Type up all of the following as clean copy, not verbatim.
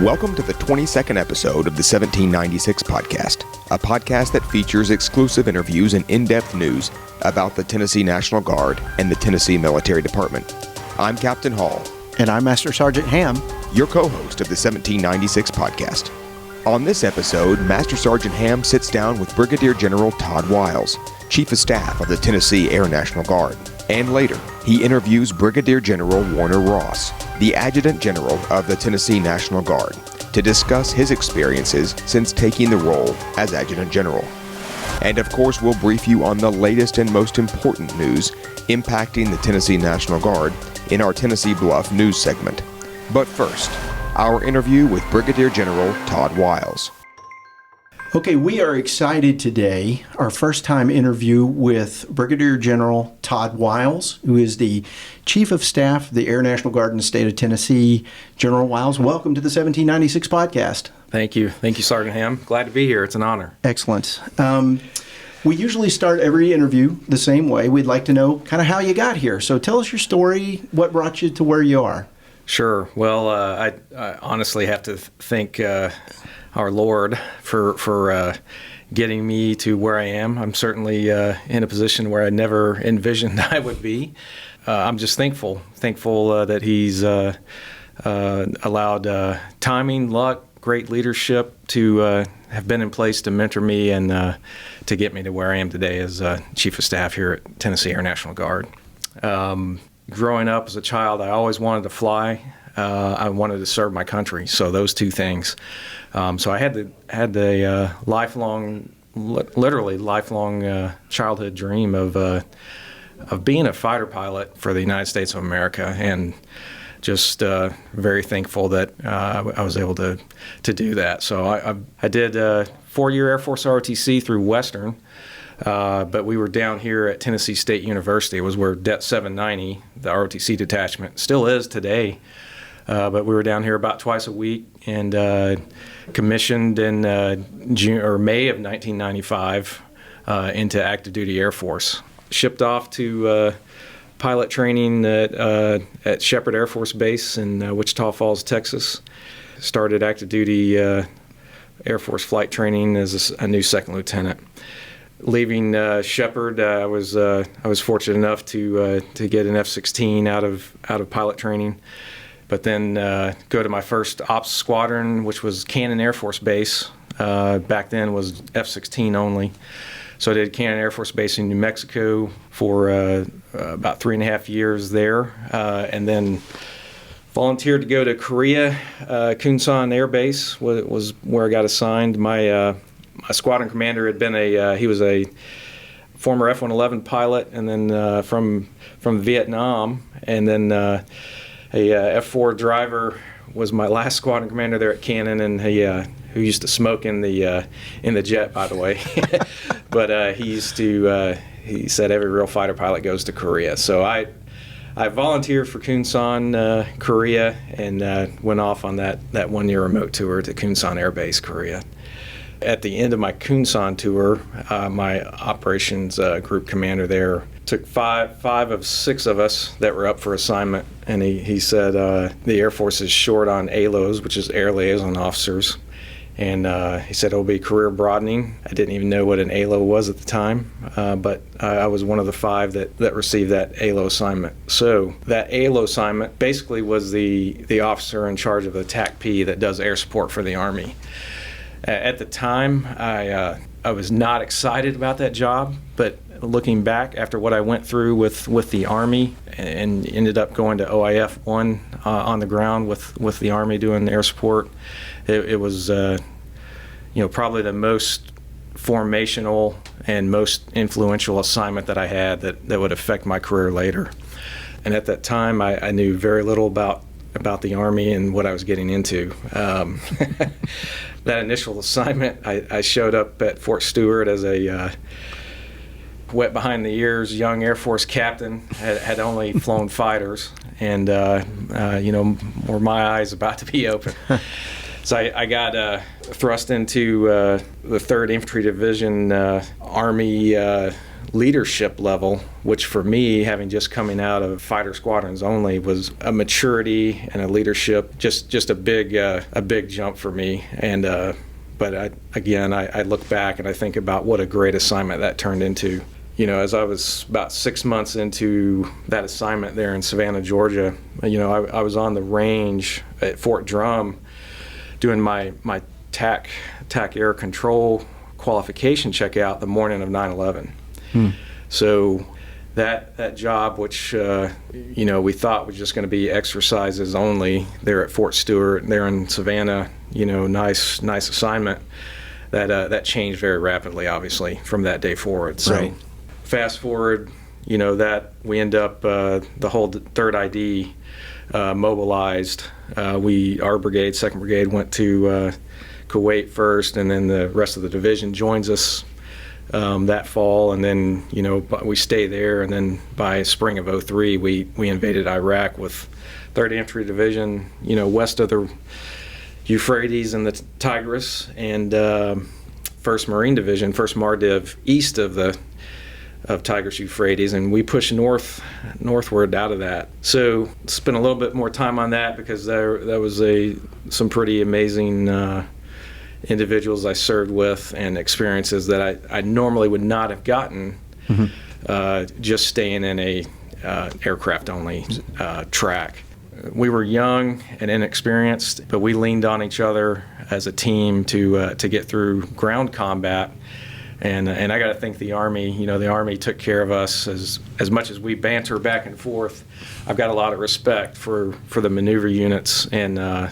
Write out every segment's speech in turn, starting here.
Welcome to the 22nd episode of the 1796 podcast, a podcast that features exclusive interviews and in-depth news about the Tennessee National Guard and the Tennessee Military Department. I'm Captain Hall. And I'm Master Sergeant Hamm, your co-host of the 1796 podcast. On this episode, Master Sergeant Hamm sits down with Brigadier General Todd Wiles, Chief of Staff of the Tennessee Air National Guard. And later, he interviews Brigadier General Warner Ross, the Adjutant General of the Tennessee National Guard, to discuss his experiences since taking the role as Adjutant General. And of course, we'll brief you on the latest and most important news impacting the Tennessee National Guard in our Tennessee Bluff news segment. But first, our interview with Brigadier General Todd Wiles. Okay, we are excited today, our first time interview with Brigadier General Todd Wiles, who is the Chief of Staff of the Air National Guard in the state of Tennessee. General Wiles, welcome to the 1796 podcast. Thank you. Thank you, Sergeant Hamm. Glad to be here. It's an honor. Excellent. We usually start every interview the same way. We'd like to know kind of how you got here. So tell us your story, what brought you to where you are. Sure. Well, I honestly have to thank our Lord for getting me to where I am. I'm certainly in a position where I never envisioned I would be. I'm just thankful that He's allowed timing, luck, great leadership to have been in place to mentor me and to get me to where I am today as Chief of Staff here at Tennessee Air National Guard. Growing up as a child, I always wanted to fly. I wanted to serve my country. So those two things. So I had the literally lifelong childhood dream of being a fighter pilot for the United States of America, and just very thankful that I was able to do that. So I did a 4-year Air Force ROTC through Western. But we were down here at Tennessee State University. It was where Det 790, the ROTC detachment, still is today. But we were down here about twice a week and commissioned in June or May of 1995 into active duty Air Force. Shipped off to pilot training at Shepherd Air Force Base in Wichita Falls, Texas. Started active duty Air Force flight training as a new second lieutenant. Leaving Shepherd, I was fortunate enough to get an F-16 out of pilot training, but then go to my first ops squadron, which was Cannon Air Force Base. Back then was F-16 only, so I did Cannon Air Force Base in New Mexico for about 3.5 years there, and then volunteered to go to Korea. Kunsan Air Base was where I got assigned. My squadron commander had been he was a former F-111 pilot, and then from Vietnam, and then a F-4 driver was my last squadron commander there at Cannon, and who used to smoke in the jet, by the way. But he said every real fighter pilot goes to Korea. So I volunteered for Kunsan, Korea, and went off on that 1-year remote tour to Kunsan Air Base, Korea. At the end of my Kunsan tour, my operations group commander there took five of 6 of us that were up for assignment, and he said the Air Force is short on ALOs, which is Air Liaison Officers, and he said it'll be career broadening. I didn't even know what an ALO was at the time, but I was one of the 5 that received that ALO assignment. So that ALO assignment basically was the officer in charge of the TAC-P that does air support for the Army. At the time, I was not excited about that job, but looking back after what I went through with the Army and ended up going to OIF 1 on the ground with the Army doing air support, it was probably the most formational and most influential assignment that I had that would affect my career later. And at that time, I knew very little about the Army and what I was getting into. That initial assignment, I showed up at Fort Stewart as a wet behind the ears young Air Force captain, had only flown fighters, and were my eyes about to be open. So I got thrust into the 3rd Infantry Division Army leadership level, which for me, having just coming out of fighter squadrons only, was a maturity and a leadership, just a big jump for me. And but I look back and I think about what a great assignment that turned into. As I was about 6 months into that assignment there in Savannah, Georgia, I was on the range at Fort Drum doing my TAC air control qualification checkout the morning of 9/11. So that job, which we thought was just going to be exercises only there at Fort Stewart, there in Savannah, nice assignment, that changed very rapidly, obviously, from that day forward. So right. Fast forward, that we end up the whole 3rd ID mobilized. Our brigade, 2nd Brigade, went to Kuwait first, and then the rest of the division joins us that fall, and then we stay there, and then by spring of '03 we invaded Iraq with 3rd Infantry Division, west of the Euphrates and the Tigris, and 1st Marine Division, 1st MARDIV, east of Tigris Euphrates, and we pushed northward out of that. So spent a little bit more time on that because that was some pretty amazing individuals I served with and experiences that I normally would not have gotten just staying in a aircraft only track. We were young and inexperienced, but we leaned on each other as a team to get through ground combat. And I got to thank the Army. The Army took care of us as much as we banter back and forth. I've got a lot of respect for the maneuver units and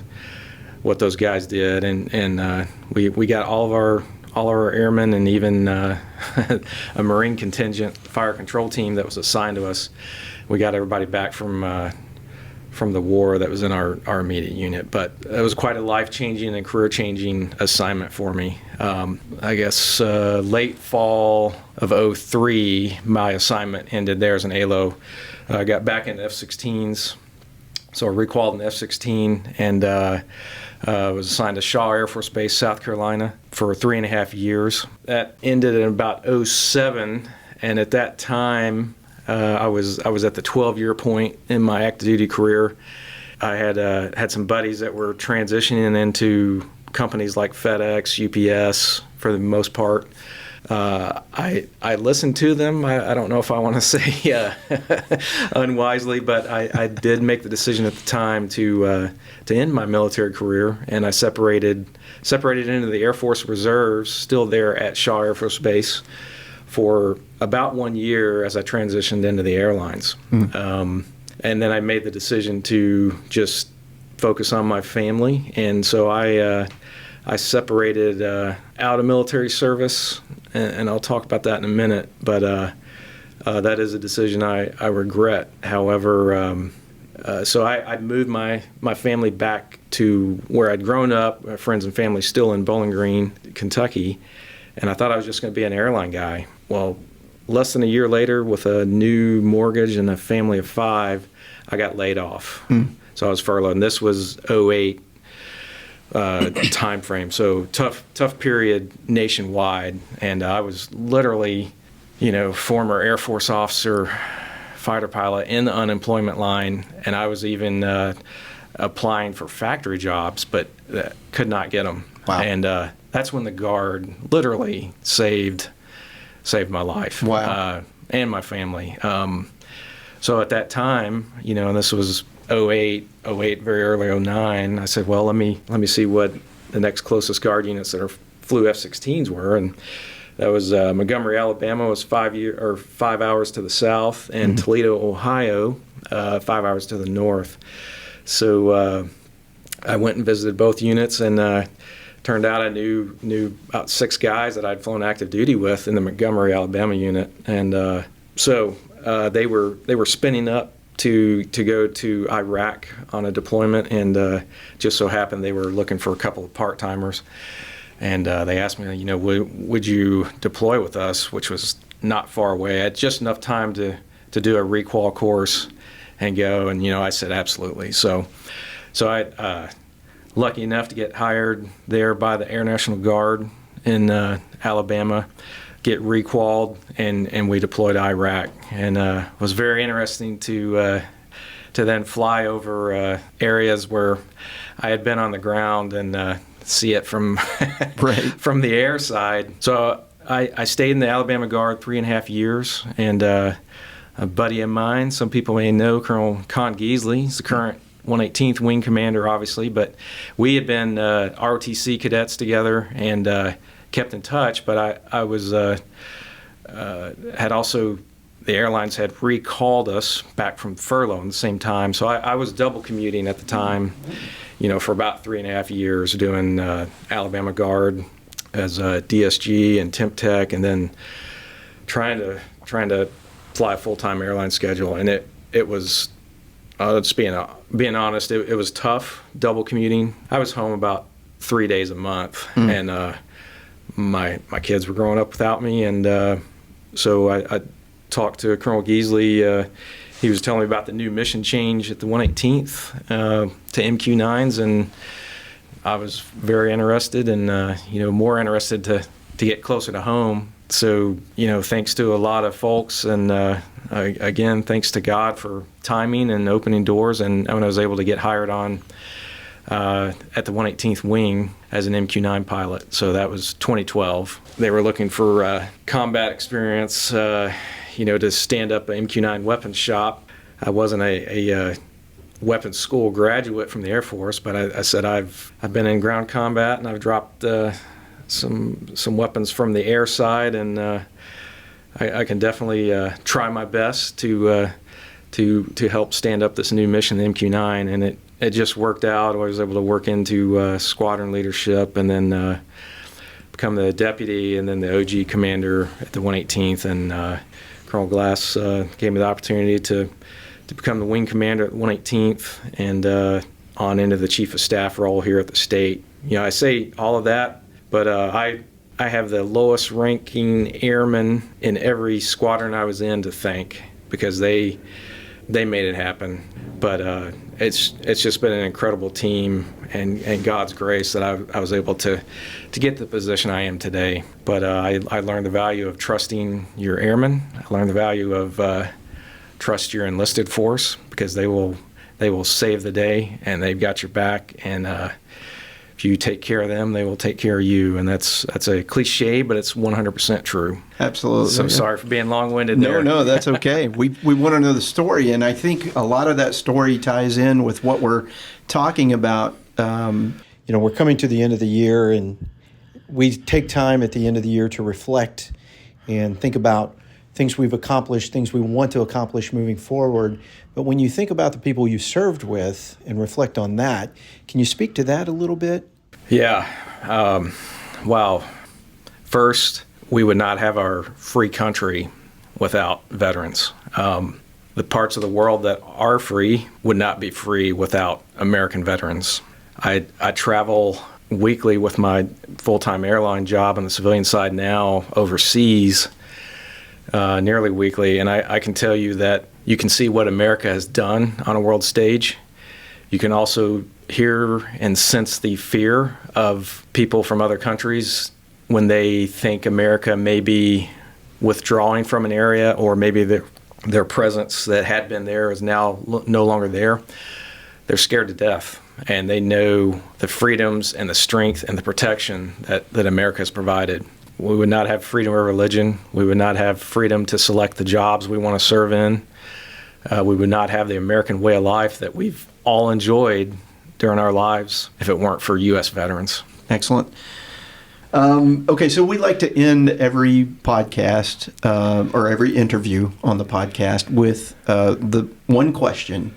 what those guys did, and we got all of our airmen and even a Marine contingent fire control team that was assigned to us. We got everybody back from the war that was in our immediate unit. But it was quite a life-changing and career-changing assignment for me. I guess late fall of '03, my assignment ended there as an ALO. I got back into F-16s, so I recalled an F-16 and was assigned to Shaw Air Force Base, South Carolina, for 3.5 years. That ended in about '07, and at that time, I was at the 12-year point in my active duty career. I had some buddies that were transitioning into companies like FedEx, UPS, for the most part. I listened to them. I don't know if I want to say unwisely, but I did make the decision at the time to end my military career, and I separated into the Air Force Reserves, still there at Shaw Air Force Base, for about 1 year as I transitioned into the airlines. And then I made the decision to just focus on my family, and so I separated out of military service, and I'll talk about that in a minute, but that is a decision I regret. However, so I moved my family back to where I'd grown up, my friends and family still in Bowling Green, Kentucky, and I thought I was just going to be an airline guy. Well, less than a year later, with a new mortgage and a family of 5, I got laid off. So I was furloughed, and this was '08 time frame. So tough period nationwide, and I was literally, former Air Force officer, fighter pilot in the unemployment line, and I was even applying for factory jobs, but could not get them. Wow. And that's when the Guard literally saved my life. Wow. And my family. So at that time, and this was '08, very early '09, I said, well, let me see what the next closest Guard units that flew F-16s were, and that was Montgomery, Alabama, was 5 hours to the south, and Toledo, Ohio, 5 hours to the north. So I went and visited both units, and turned out I knew about 6 guys that I'd flown active duty with in the Montgomery, Alabama unit, and so they were spinning up to go to Iraq on a deployment, and just so happened they were looking for a couple of part-timers, and they asked me, would you deploy with us, which was not far away. I had just enough time to do a requal course and go, and I said absolutely. So I lucky enough to get hired there by the Air National Guard in Alabama. get requalled, and we deployed to Iraq. And was very interesting to then fly over areas where I had been on the ground and see it from from the air side. So I stayed in the Alabama Guard 3.5 years, and a buddy of mine, some people may know, Colonel Con Geasley, he's the current 118th Wing Commander, obviously, but we had been ROTC cadets together and kept in touch. But I was had also, the airlines had recalled us back from furlough at the same time, so I was double commuting at the time, for about 3.5 years, doing Alabama Guard as a DSG and temp tech, and then trying to fly a full-time airline schedule. And it was, just being honest, it was tough, double commuting. I was home about 3 days a month, and my kids were growing up without me, and so I talked to Colonel Geasley. He was telling me about the new mission change at the 118th to MQ-9s, and I was very interested, and more interested to get closer to home. So thanks to a lot of folks, and again, thanks to God for timing and opening doors. And when I was able to get hired on at the 118th Wing as an MQ-9 pilot, so that was 2012. They were looking for combat experience, to stand up an MQ-9 weapons shop. I wasn't a weapons school graduate from the Air Force, but I said I've been in ground combat, and I've dropped some weapons from the air side, and I can definitely try my best to help stand up this new mission, the MQ-9, and it just worked out. I was able to work into squadron leadership, and then become the deputy, and then the OG commander at the 118th, and Colonel Glass gave me the opportunity to become the wing commander at the 118th, and on into the chief of staff role here at the state. I say all of that, but I have the lowest ranking airmen in every squadron I was in to thank, because they made it happen. But it's just been an incredible team, and God's grace that I was able to get the position I am today. But I learned the value of trusting your airmen. I learned the value of trust your enlisted force, because they will save the day, and they've got your back. And if you take care of them, they will take care of you. And that's a cliche, but it's 100% true. Absolutely. So sorry for being long-winded there. No, that's okay. We want to know the story, and I think a lot of that story ties in with what we're talking about. We're coming to the end of the year, and we take time at the end of the year to reflect and think about things we've accomplished, things we want to accomplish moving forward. But when you think about the people you served with and reflect on that, can you speak to that a little bit? Yeah. Wow. First, we would not have our free country without veterans. The parts of the world that are free would not be free without American veterans. I travel weekly with my full-time airline job on the civilian side now overseas, nearly weekly, and I can tell you that you can see what America has done on a world stage. You can also hear and sense the fear of people from other countries when they think America may be withdrawing from an area, or maybe their presence that had been there is now no longer there. They're scared to death, and they know the freedoms and the strength and the protection that America has provided. We would not have freedom of religion. We would not have freedom to select the jobs we want to serve in. We would not have the American way of life that we've all enjoyed during our lives if it weren't for U.S. veterans. Excellent. Okay, so we like to end every podcast or every interview on the podcast with the one question,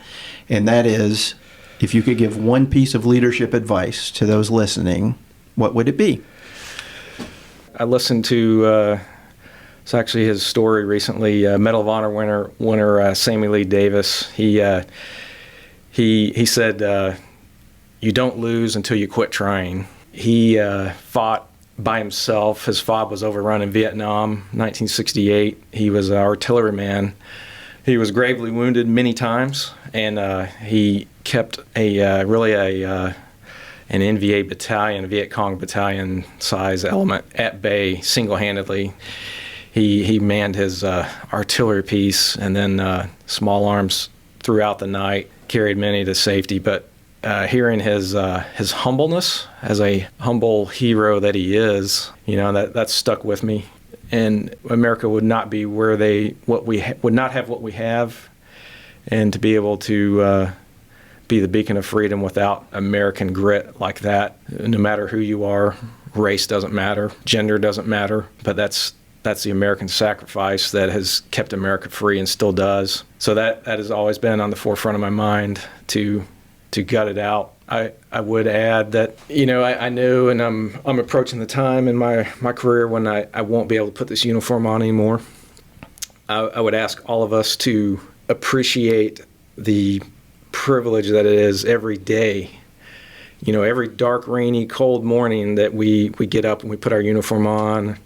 and that is, if you could give one piece of leadership advice to those listening, what would it be? I listened to it's actually his story recently. Medal of Honor winner Sammy Lee Davis. He said, "You don't lose until you quit trying." He fought by himself. His FOB was overrun in Vietnam, 1968. He was an artilleryman. He was gravely wounded many times, and he kept an NVA battalion, a Viet Cong battalion size element at bay single-handedly. he manned his artillery piece, and then small arms throughout the night, carried many to safety. But hearing his humbleness as a humble hero that he is, that stuck with me. And America would not be where would not have what we have, and to be able to be the beacon of freedom without American grit like that, no matter who you are, race doesn't matter, gender doesn't matter, but that's the American sacrifice that has kept America free and still does. So that has always been on the forefront of my mind to gut it out. I would add that, I know, and I'm approaching the time in my career when I won't be able to put this uniform on anymore. I would ask all of us to appreciate the privilege that it is every day. Every dark, rainy, cold morning that we get up and we put our uniform on,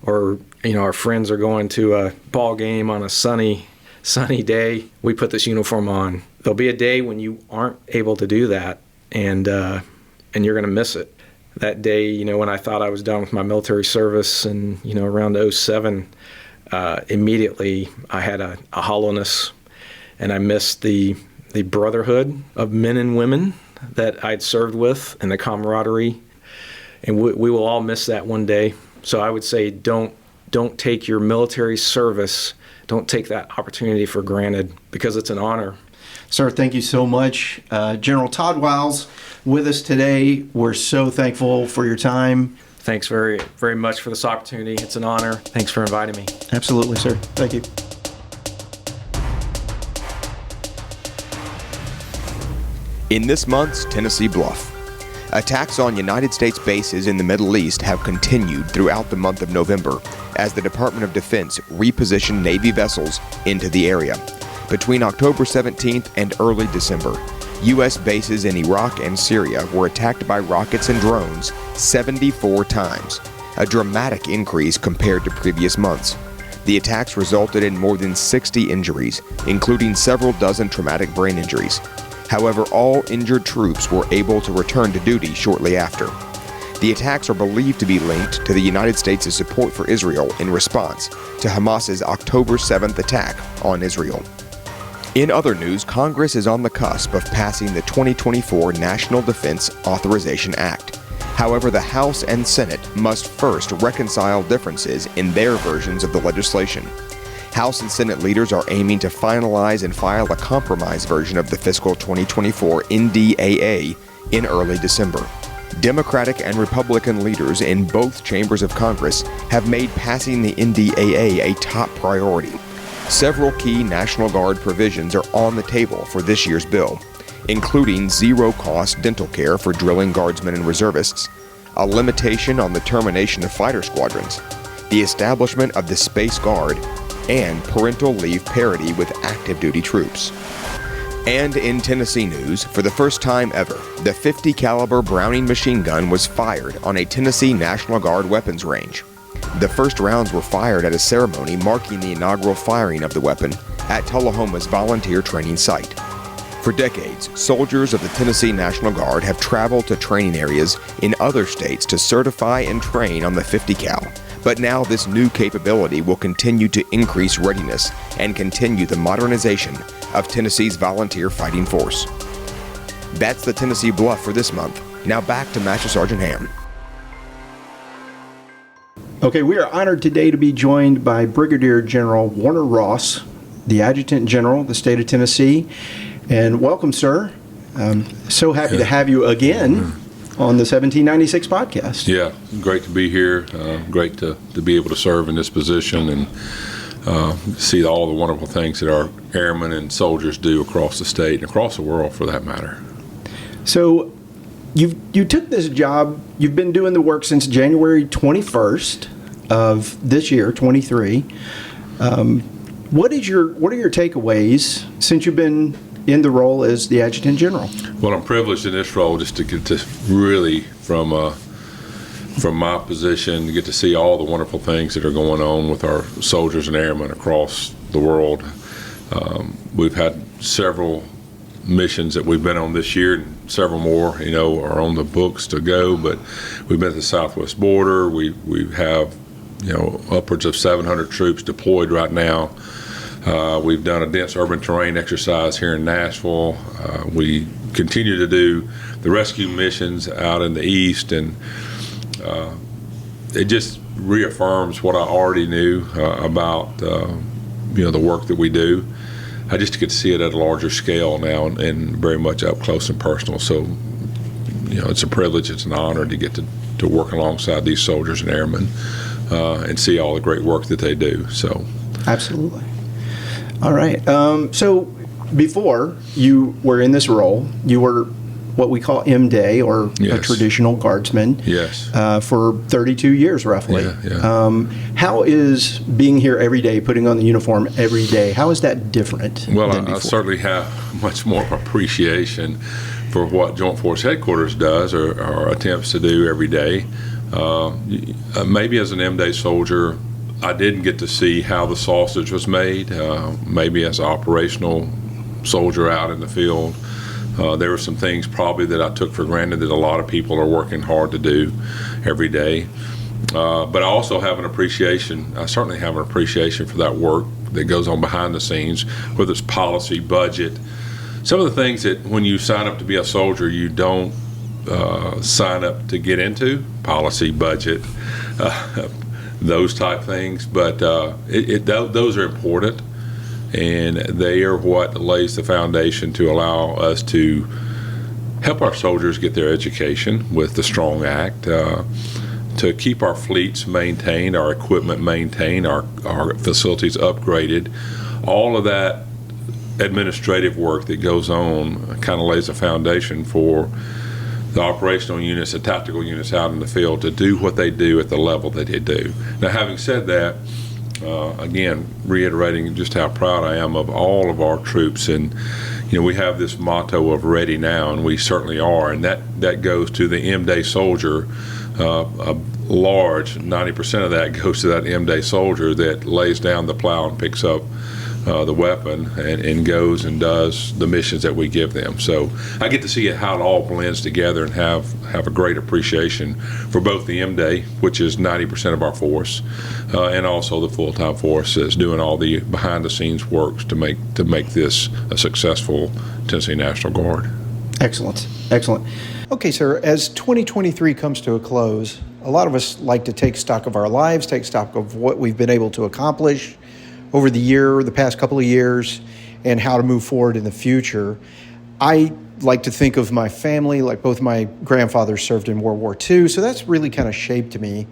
or our friends are going to a ball game on a sunny day, we put this uniform on. There'll be a day when you aren't able to do that, and you're going to miss it. That day, when I thought I was done with my military service, and around 2007, immediately I had a hollowness, and I missed the brotherhood of men and women that I'd served with, and the camaraderie, and we will all miss that one day. So I would say don't take your military service, don't take that opportunity for granted, because it's an honor. Sir, thank you so much. General Todd Wiles with us today. We're so thankful for your time. Thanks very, very much for this opportunity. It's an honor. Thanks for inviting me. Absolutely, sir. Thank you. In this month's Tennessee Bluff, attacks on United States bases in the Middle East have continued throughout the month of November as the Department of Defense repositioned Navy vessels into the area. Between October 17th and early December, U.S. bases in Iraq and Syria were attacked by rockets and drones 74 times, a dramatic increase compared to previous months. The attacks resulted in more than 60 injuries, including several dozen traumatic brain injuries. However, all injured troops were able to return to duty shortly after. The attacks are believed to be linked to the United States' support for Israel in response to Hamas's October 7th attack on Israel. In other news, Congress is on the cusp of passing the 2024 National Defense Authorization Act. However, the House and Senate must first reconcile differences in their versions of the legislation. House and Senate leaders are aiming to finalize and file a compromise version of the fiscal 2024 NDAA in early December. Democratic and Republican leaders in both chambers of Congress have made passing the NDAA a top priority. Several key National Guard provisions are on the table for this year's bill, including zero-cost dental care for drilling guardsmen and reservists, a limitation on the termination of fighter squadrons, the establishment of the Space Guard, and parental leave parity with active duty troops. And in Tennessee news, for the first time ever, the .50 caliber Browning machine gun was fired on a Tennessee National Guard weapons range. The first rounds were fired at a ceremony marking the inaugural firing of the weapon at Tullahoma's volunteer training site. For decades, soldiers of the Tennessee National Guard have traveled to training areas in other states to certify and train on the .50 cal. But now this new capability will continue to increase readiness and continue the modernization of Tennessee's volunteer fighting force. That's the Tennessee Bluff for this month. Now back to Master Sergeant Hamm. Okay, we are honored today to be joined by Brigadier General Warner Ross, the Adjutant General of the state of Tennessee. And welcome, sir. I'm so happy to have you again on the 1796 podcast. Yeah, great to be here. Great to be able to serve in this position and see all the wonderful things that our airmen and soldiers do across the state and across the world, for that matter. So you took this job, you've been doing the work since January 21st of this year, 23. What are your takeaways since you've been in the role as the Adjutant General? Well, I'm privileged in this role just to get to really, from my position, to get to see all the wonderful things that are going on with our soldiers and airmen across the world. We've had several missions that we've been on this year, and several more, are on the books to go. But we've been at the southwest border. We have upwards of 700 troops deployed right now. We've done a dense urban terrain exercise here in Nashville. We continue to do the rescue missions out in the east, and it just reaffirms what I already knew about the work that we do. I just get to see it at a larger scale now and very much up close and personal. So, it's a privilege, it's an honor to get to work alongside these soldiers and airmen and see all the great work that they do. So, absolutely. All right. So before you were in this role, you were what we call M-Day, or yes. a traditional guardsman, yes, for 32 years roughly. Yeah. How is being here every day, putting on the uniform every day, how is that different Well, than I before? certainly have much more appreciation for what Joint Force Headquarters does or attempts to do every day. Maybe as an M-Day soldier, I didn't get to see how the sausage was made. Maybe as an operational soldier out in the field, there were some things probably that I took for granted that a lot of people are working hard to do every day. But I also have an appreciation, I certainly have an appreciation for that work that goes on behind the scenes, whether it's policy, budget. Some of the things that when you sign up to be a soldier, you don't sign up to get into, policy, budget, those type things. But those are important. And they are what lays the foundation to allow us to help our soldiers get their education with the Strong Act, to keep our fleets maintained, our equipment maintained, our facilities upgraded. All of that administrative work that goes on kind of lays a foundation for the operational units and tactical units out in the field to do what they do at the level that they do. Now, having said that, again, reiterating just how proud I am of all of our troops, and we have this motto of ready now, and we certainly are, and that goes to the M-Day soldier. A large 90% of that goes to that M-Day soldier that lays down the plow and picks up the weapon and goes and does the missions that we give them. So I get to see how it all blends together and have a great appreciation for both the M-Day, which is 90% of our force, and also the full-time force that's doing all the behind-the-scenes work to make this a successful Tennessee National Guard. Excellent. Okay, sir, as 2023 comes to a close, a lot of us like to take stock of our lives, take stock of what we've been able to accomplish over the past couple of years, and how to move forward in the future. I like to think of my family, like both my grandfathers served in World War II, so that's really kind of shaped me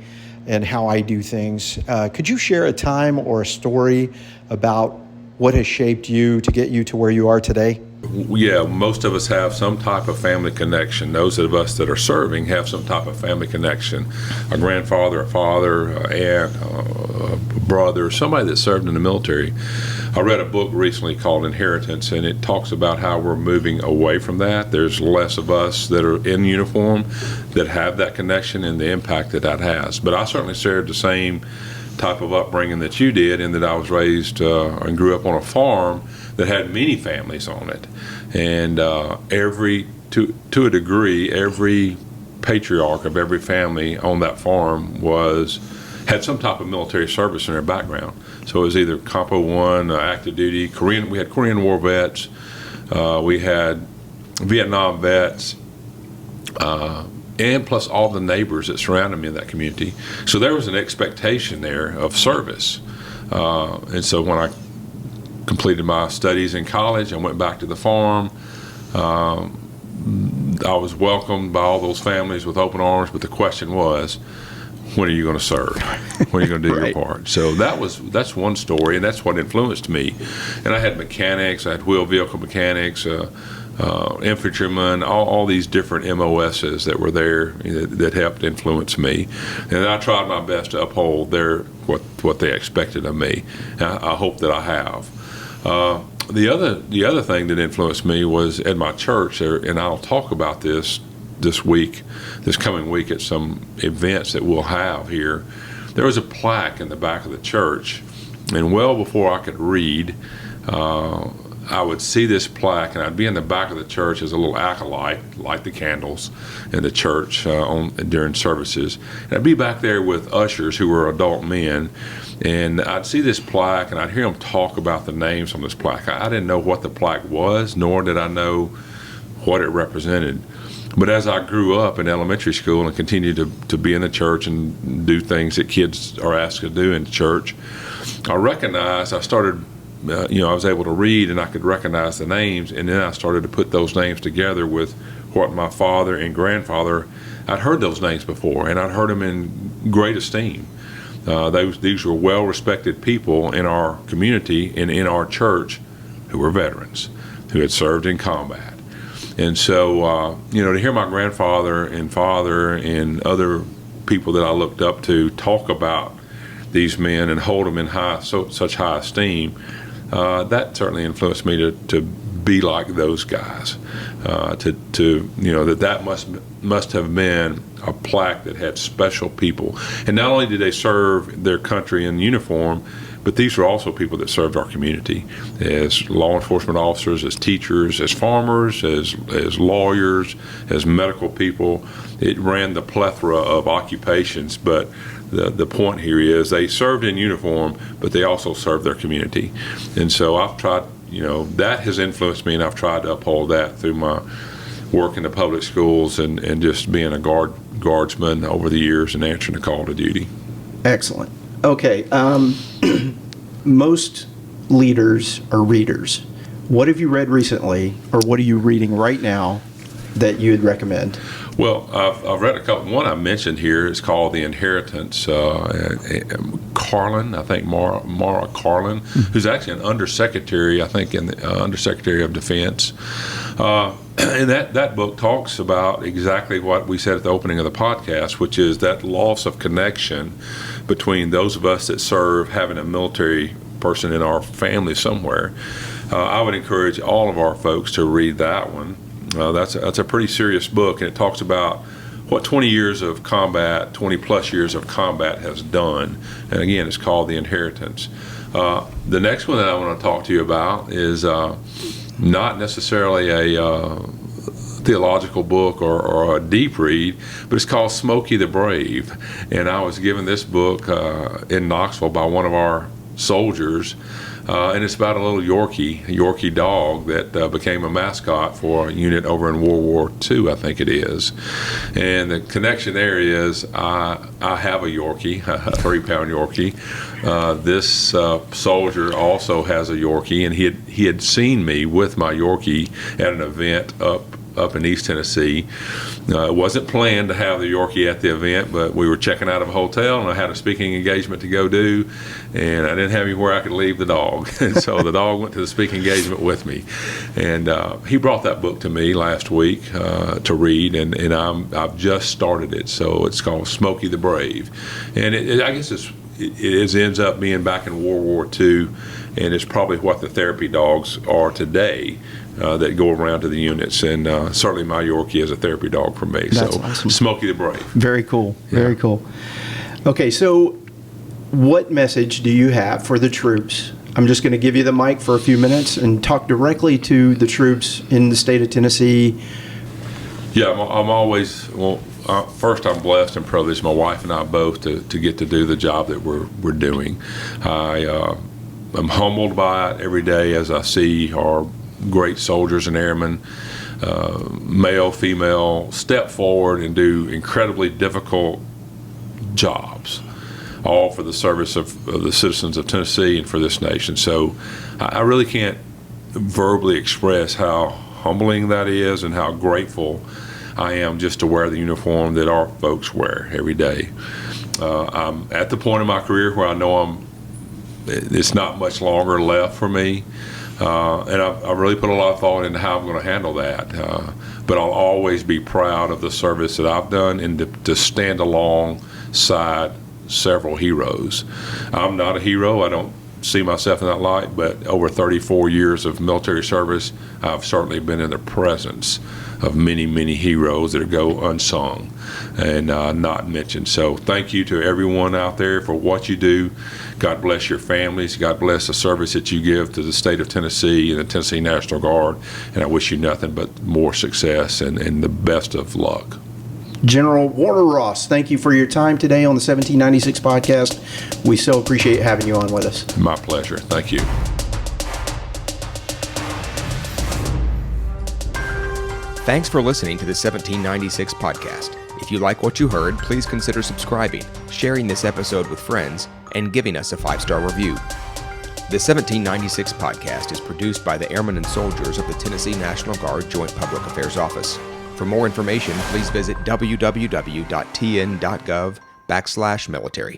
and how I do things. Could you share a time or a story about what has shaped you to get you to where you are today? Yeah, most of us have some type of family connection. Those of us that are serving have some type of family connection. A grandfather, a father, an aunt, a brother, somebody that served in the military. I read a book recently called Inheritance, and it talks about how we're moving away from that. There's less of us that are in uniform that have that connection and the impact that has. But I certainly shared the same type of upbringing that you did, in that I was raised and grew up on a farm that had many families on it, and to a degree, every patriarch of every family on that farm had some type of military service in their background. So it was either Compo 1, active duty, we had Korean War vets, we had Vietnam vets, and plus all the neighbors that surrounded me in that community. So there was an expectation there of service. And so when I completed my studies in college, I went back to the farm. I was welcomed by all those families with open arms, but the question was, when are you going to serve? When are you going to do Right. your part? So that's one story, and that's what influenced me. And I had mechanics, I had wheel vehicle mechanics, infantrymen, all these different MOSs that were there that helped influence me. And I tried my best to uphold what they expected of me. I hope that I have. The other thing that influenced me was at my church, and I'll talk about this coming week at some events that we'll have here. There was a plaque in the back of the church, and well before I could read, I would see this plaque, and I'd be in the back of the church as a little acolyte, light the candles in the church during services. And I'd be back there with ushers who were adult men, and I'd see this plaque, and I'd hear them talk about the names on this plaque. I didn't know what the plaque was, nor did I know what it represented. But as I grew up in elementary school and continued to be in the church and do things that kids are asked to do in church, I started, I was able to read and I could recognize the names, and then I started to put those names together with what my father and grandfather, I'd heard those names before, and I'd heard them in great esteem. These were well-respected people in our community and in our church who were veterans, who had served in combat. And so, to hear my grandfather and father and other people that I looked up to talk about these men and hold them in such high esteem, that certainly influenced me to be like those guys. That must have been a plaque that had special people. And not only did they serve their country in uniform, but these were also people that served our community as law enforcement officers, as teachers, as farmers, as lawyers, as medical people. It ran the plethora of occupations, but the point here is they served in uniform, but they also served their community. And so I've tried, that has influenced me, and I've tried to uphold that through my work in the public schools and just being a guardsman over the years and answering the call to duty. Excellent. Okay. Most leaders are readers. What have you read recently, or what are you reading right now that you would recommend? Well, I've read a couple. One I mentioned here is called The Inheritance. Carlin, I think Mara Carlin, who's actually an undersecretary, I think, in the Undersecretary of Defense. And that book talks about exactly what we said at the opening of the podcast, which is that loss of connection between those of us that serve, having a military person in our family somewhere. I would encourage all of our folks to read that one. That's a pretty serious book, and it talks about what 20 years of combat, 20 plus years of combat has done. And again, it's called The Inheritance. The next one that I want to talk to you about is not necessarily a theological book or a deep read, but it's called Smokey the Brave. And I was given this book in Knoxville by one of our soldiers, and it's about a little Yorkie dog that became a mascot for a unit over in World War II, I think it is. And the connection there is I have a Yorkie, a 3-pound Yorkie. This soldier also has a Yorkie, and he had seen me with my Yorkie at an event up in East Tennessee. It wasn't planned to have the Yorkie at the event, but we were checking out of a hotel, and I had a speaking engagement to go do, and I didn't have anywhere I could leave the dog. And so the dog went to the speaking engagement with me. And he brought that book to me last week to read, and I've just started it. So it's called Smokey the Brave. And I guess it ends up being back in World War II, and it's probably what the therapy dogs are today. That go around to the units, and certainly my Yorkie is a therapy dog for me. That's so awesome. Smokey the Brave. Very cool. Yeah. Very cool. Okay, so what message do you have for the troops? I'm just going to give you the mic for a few minutes and talk directly to the troops in the state of Tennessee. Yeah, I'm always, first I'm blessed and privileged, my wife and I both, to get to do the job that we're doing. I'm humbled by it every day as I see our great soldiers and airmen, male, female, step forward and do incredibly difficult jobs, all for the service of the citizens of Tennessee and for this nation. So I really can't verbally express how humbling that is and how grateful I am just to wear the uniform that our folks wear every day. I'm at the point in my career where I know it's not much longer left for me. And I really put a lot of thought into how I'm going to handle that. But I'll always be proud of the service that I've done and to stand alongside several heroes. I'm not a hero. I don't see myself in that light, but over 34 years of military service, I've certainly been in the presence of many, many heroes that go unsung and not mentioned. So thank you to everyone out there for what you do. God bless your families. God bless the service that you give to the state of Tennessee and the Tennessee National Guard. And I wish you nothing but more success and the best of luck. General Warner Ross, thank you for your time today on the 1796 podcast. We so appreciate having you on with us. My pleasure. Thank you. Thanks for listening to the 1796 podcast. If you like what you heard, please consider subscribing, sharing this episode with friends, and giving us a 5-star review. The 1796 podcast is produced by the Airmen and Soldiers of the Tennessee National Guard Joint Public Affairs Office. For more information, please visit www.tn.gov/military.